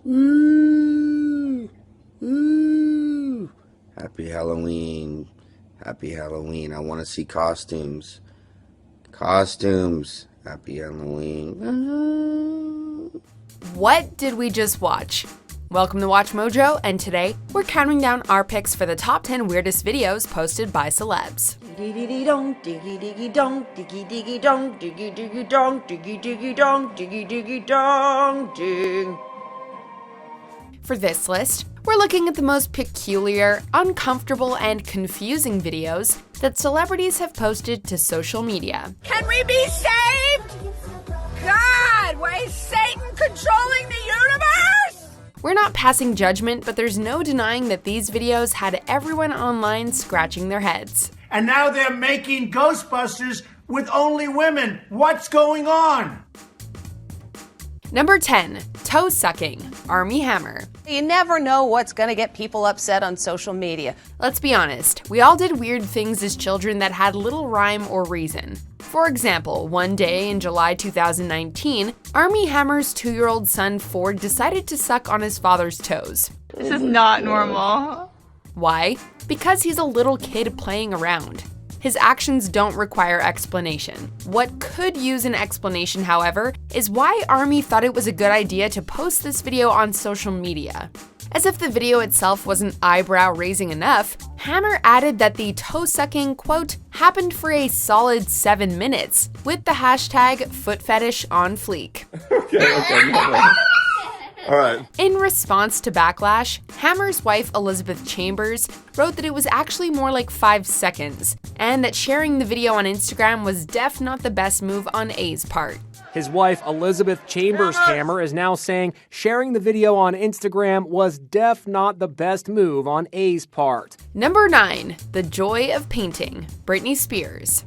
Ooh, ooh. Happy Halloween. Happy Halloween. I want to see costumes. Costumes. Happy Halloween. What did we just watch? Welcome to Watch Mojo, and today we're counting down our picks for the top 10 weirdest videos posted by celebs. Diggy dong, diggy diggy dong, diggy diggy dong, diggy diggy dong, diggy diggy dong, diggy diggy dong, ding. For this list, we're looking at the most peculiar, uncomfortable, and confusing videos that celebrities have posted to social media. Can we be saved? God, why is Satan controlling the universe? We're not passing judgment, but there's no denying that these videos had everyone online scratching their heads. And now they're making Ghostbusters with only women. What's going on? Number 10, ToeSucking, Armie Hammer. You never know what's going to get people upset on social media. Let's be honest, we all did weird things as children that had little rhyme or reason. For example, one day in July 2019, Armie Hammer's 2-year-old son Ford decided to suck on his father's toes. This is not normal. Why? Because he's a little kid playing around. His actions don't require explanation. What could use an explanation, however, is why Armie thought it was a good idea to post this video on social media. As if the video itself wasn't eyebrow-raising enough, Hammer added that the toe-sucking, quote, happened for a solid 7 minutes, with the hashtag #footfetishonfleek. Okay. All right. In response to backlash, Hammer's wife Elizabeth Chambers wrote that it was actually more like 5 seconds, and that sharing the video on Instagram was not the best move on A's part. His wife, Elizabeth Chambers Hammer, is now saying sharing the video on Instagram was not the best move on A's part. Number 9, the joy of painting, Britney Spears.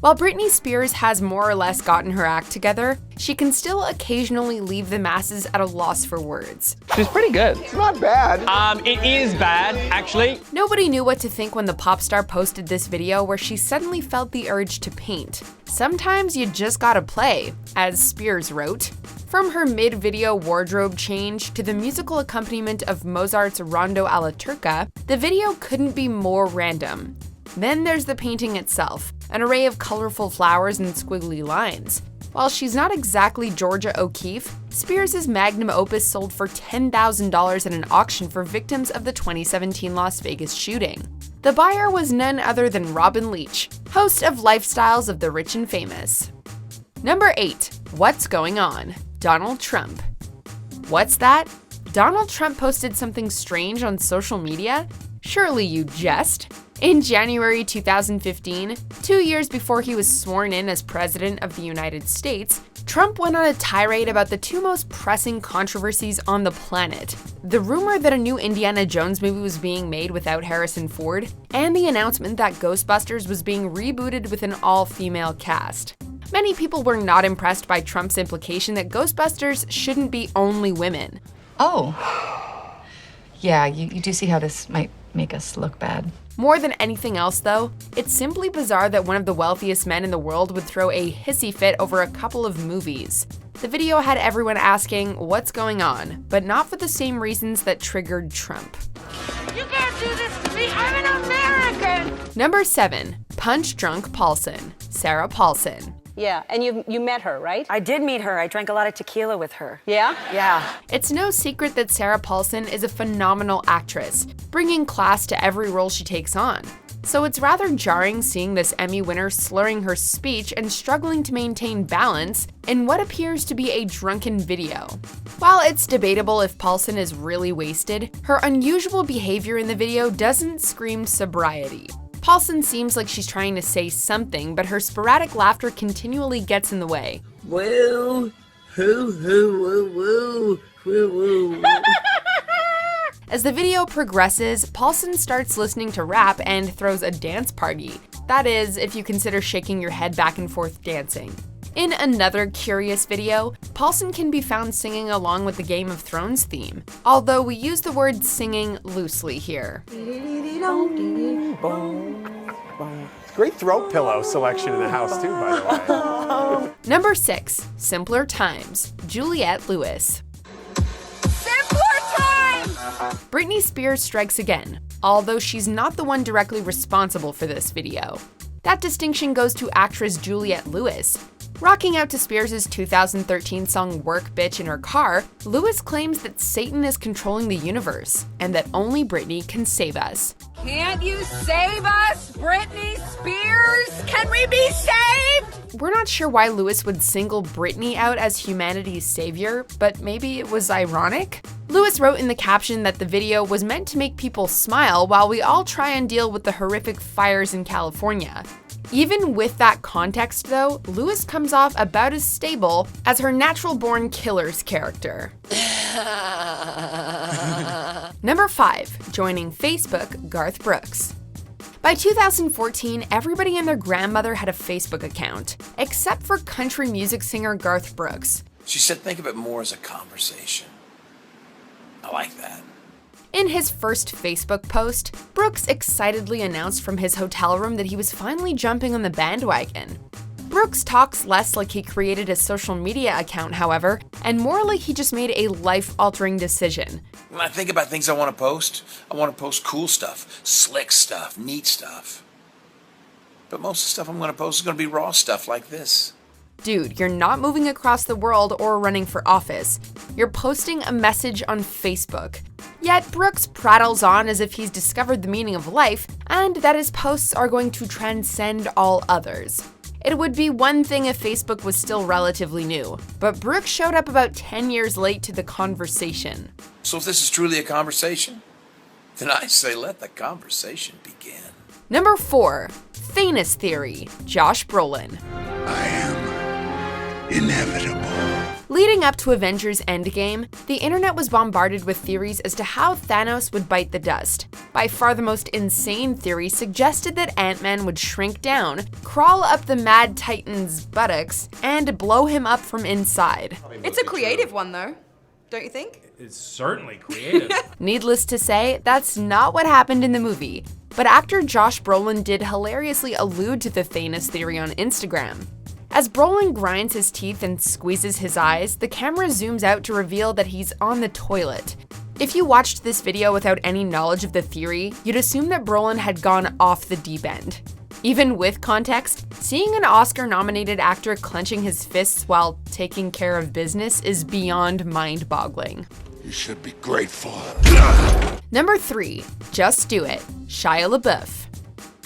While Britney Spears has more or less gotten her act together, she can still occasionally leave the masses at a loss for words. She's pretty good. It's not bad. It is bad, actually. Nobody knew what to think when the pop star posted this video where she suddenly felt the urge to paint. Sometimes you just gotta play, as Spears wrote. From her mid-video wardrobe change to the musical accompaniment of Mozart's Rondo alla Turca, the video couldn't be more random. Then there's the painting itself, an array of colorful flowers and squiggly lines. While she's not exactly Georgia O'Keeffe, Spears' magnum opus sold for $10,000 at an auction for victims of the 2017 Las Vegas shooting. The buyer was none other than Robin Leach, host of Lifestyles of the Rich and Famous. Number 8, what's going on? Donald Trump. What's that? Donald Trump posted something strange on social media? Surely you jest. In January 2015, 2 years before he was sworn in as President of the United States, Trump went on a tirade about the 2 most pressing controversies on the planet: the rumor that a new Indiana Jones movie was being made without Harrison Ford, and the announcement that Ghostbusters was being rebooted with an all-female cast. Many people were not impressed by Trump's implication that Ghostbusters shouldn't be only women. Oh. Yeah, you do see how this might make us look bad. More than anything else, though, it's simply bizarre that one of the wealthiest men in the world would throw a hissy fit over a couple of movies. The video had everyone asking, what's going on? But not for the same reasons that triggered Trump. You can't do this to me, I'm an American! Number 7, Punchdrunk Paulson, Sarah Paulson. Yeah, and you met her, right? I did meet her. I drank a lot of tequila with her. Yeah? Yeah. It's no secret that Sarah Paulson is a phenomenal actress, bringing class to every role she takes on. So it's rather jarring seeing this Emmy winner slurring her speech and struggling to maintain balance in what appears to be a drunken video. While it's debatable if Paulson is really wasted, her unusual behavior in the video doesn't scream sobriety. Paulson seems like she's trying to say something, but her sporadic laughter continually gets in the way. Woo, hoo, hoo, woo, woo, woo, woo. As the video progresses, Paulson starts listening to rap and throws a dance party. That is, if you consider shaking your head back and forth dancing. In another curious video, Paulson can be found singing along with the Game of Thrones theme, although we use the word singing loosely here. Great throat pillow selection in the house too, by the way. Number 6, Simpler Times, Juliette Lewis. Simple Britney Spears strikes again, although she's not the one directly responsible for this video. That distinction goes to actress Juliette Lewis. Rocking out to Spears' 2013 song Work Bitch in her car, Lewis claims that Satan is controlling the universe and that only Britney can save us. Can't you save us, Britney Spears? Can we be saved? We're not sure why Lewis would single Britney out as humanity's savior, but maybe it was ironic? Lewis wrote in the caption that the video was meant to make people smile while we all try and deal with the horrific fires in California. Even with that context though, Lewis comes off about as stable as her natural-born killer's character. Number 5, joining Facebook, Garth Brooks. By 2014, everybody and their grandmother had a Facebook account, except for country music singer Garth Brooks. She said think of it more as a conversation. I like that. In his first Facebook post, Brooks excitedly announced from his hotel room that he was finally jumping on the bandwagon. Brooks talks less like he created a social media account, however, and more like he just made a life-altering decision. When I think about things I want to post cool stuff, slick stuff, neat stuff. But most of the stuff I'm going to post is going to be raw stuff like this. Dude, you're not moving across the world or running for office. You're posting a message on Facebook. Yet Brooks prattles on as if he's discovered the meaning of life and that his posts are going to transcend all others. It would be one thing if Facebook was still relatively new, but Brooks showed up about 10 years late to the conversation. So if this is truly a conversation, then I say let the conversation begin. Number 4, Thanos Theory, Josh Brolin. I am inevitable. Leading up to Avengers Endgame, the internet was bombarded with theories as to how Thanos would bite the dust. By far the most insane theory suggested that Ant-Man would shrink down, crawl up the Mad Titan's buttocks, and blow him up from inside. It's a creative one though, don't you think? It's certainly creative. Needless to say, that's not what happened in the movie. But actor Josh Brolin did hilariously allude to the Thanos theory on Instagram. As Brolin grinds his teeth and squeezes his eyes, the camera zooms out to reveal that he's on the toilet. If you watched this video without any knowledge of the theory, you'd assume that Brolin had gone off the deep end. Even with context, seeing an Oscar-nominated actor clenching his fists while taking care of business is beyond mind-boggling. You should be grateful. Number 3, Just Do It, Shia LaBeouf.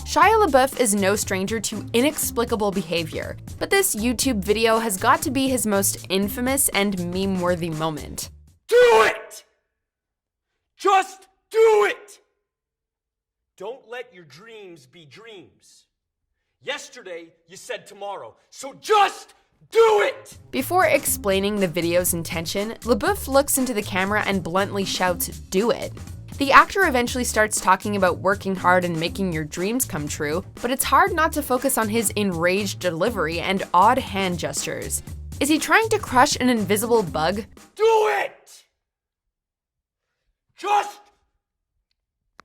Shia LaBeouf is no stranger to inexplicable behavior, but this YouTube video has got to be his most infamous and meme-worthy moment. Do it! Just do it! Don't let your dreams be dreams. Yesterday, you said tomorrow, so just do it! Before explaining the video's intention, LaBeouf looks into the camera and bluntly shouts, "Do it." The actor eventually starts talking about working hard and making your dreams come true, but it's hard not to focus on his enraged delivery and odd hand gestures. Is he trying to crush an invisible bug? Do it! Just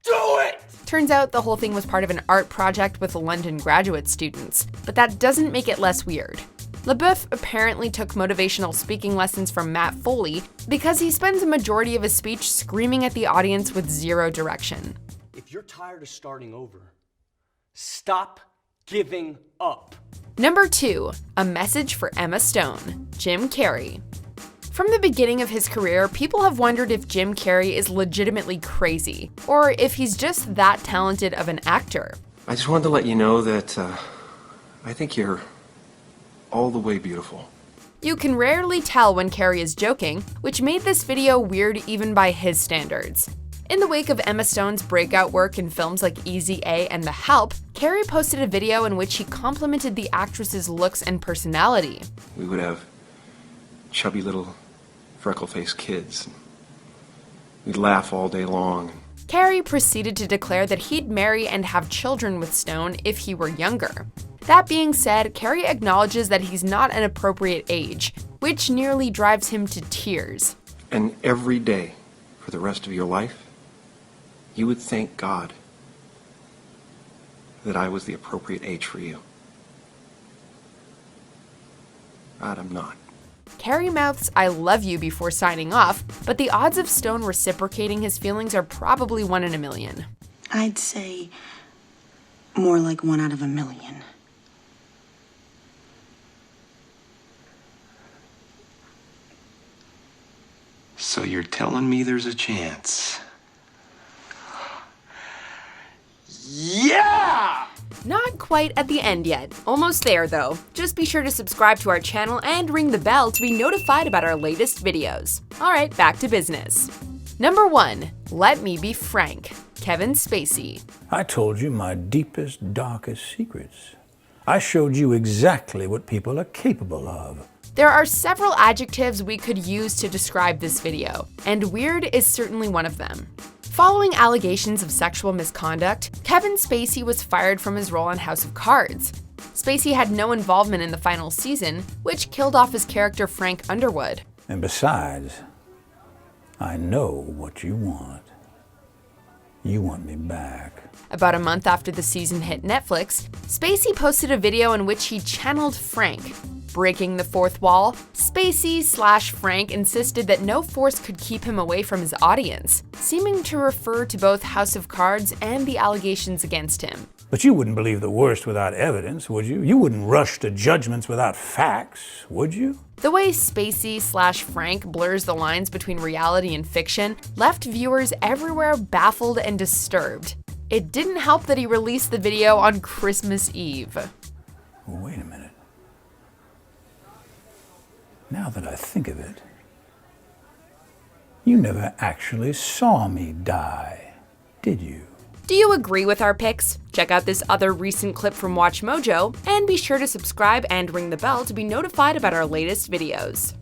do it! Turns out the whole thing was part of an art project with London graduate students, but that doesn't make it less weird. LaBeouf apparently took motivational speaking lessons from Matt Foley because he spends a majority of his speech screaming at the audience with zero direction. If you're tired of starting over, stop giving up. Number 2, a message for Emma Stone, Jim Carrey. From the beginning of his career, people have wondered if Jim Carrey is legitimately crazy, or if he's just that talented of an actor. I just wanted to let you know that I think you're all the way beautiful. You can rarely tell when Carrey is joking, which made this video weird even by his standards. In the wake of Emma Stone's breakout work in films like Easy A and The Help, Carrey posted a video in which he complimented the actress's looks and personality. We would have chubby little freckle-faced kids. We'd laugh all day long. Carrey proceeded to declare that he'd marry and have children with Stone if he were younger. That being said, Carrey acknowledges that he's not an appropriate age, which nearly drives him to tears. And every day, for the rest of your life, you would thank God that I was the appropriate age for you. God, I'm not. Carrie mouths "I love you" before signing off, but the odds of Stone reciprocating his feelings are probably 1 in a million. I'd say more like 1 out of a million. So you're telling me there's a chance? Yeah! Not quite at the end yet. Almost there though. Just be sure to subscribe to our channel and ring the bell to be notified about our latest videos. Alright, back to business. Number 1. Let me be frank. Kevin Spacey. I told you my deepest, darkest secrets. I showed you exactly what people are capable of. There are several adjectives we could use to describe this video, and weird is certainly one of them. Following allegations of sexual misconduct, Kevin Spacey was fired from his role on House of Cards. Spacey had no involvement in the final season, which killed off his character Frank Underwood. And besides, I know what you want. You want me back. About a month after the season hit Netflix, Spacey posted a video in which he channeled Frank. Breaking the fourth wall, Spacey/Frank insisted that no force could keep him away from his audience, seeming to refer to both House of Cards and the allegations against him. But you wouldn't believe the worst without evidence, would you? You wouldn't rush to judgments without facts, would you? The way Spacey/Frank blurs the lines between reality and fiction left viewers everywhere baffled and disturbed. It didn't help that he released the video on Christmas Eve. Well, wait a minute. Now that I think of it, you never actually saw me die, did you? Do you agree with our picks? Check out this other recent clip from WatchMojo, and be sure to subscribe and ring the bell to be notified about our latest videos.